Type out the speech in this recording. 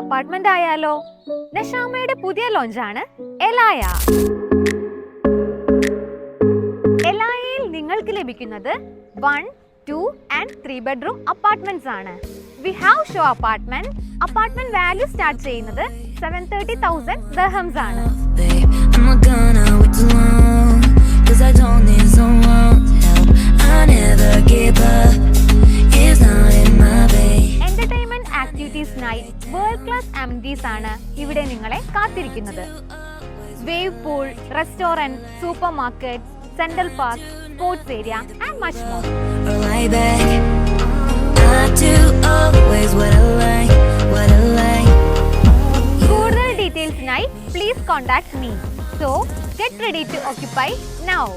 Apartment ആയാലോ? നഷാമയുടെ പുതിയ ലോഞ്ചാണ് എലായ. എലായയിൽ നിങ്ങൾക്ക് ലഭിക്കുന്നത് 1, 2 and 3 bedroom അപ്പാർട്ട്മെന്റ്സ് ആണ്. We have show apartment. Apartment value start ചെയ്യുന്നത് 730,000 dirhams ആണ്. എന്റർടൈൻമെന്റ് ആക്ടിവിറ്റീസിനായി വേൾഡ് ക്ലാസ് അമ്യൂണിറ്റീസ് ആണ് ഇവിടെ നിങ്ങളെ കാത്തിരിക്കുന്നത്. Wave pool, restaurant, super market, central park, sports area and much more. കൂടുതൽ ഡീറ്റെയിൽസിനായി please contact me. So get ready to occupy now.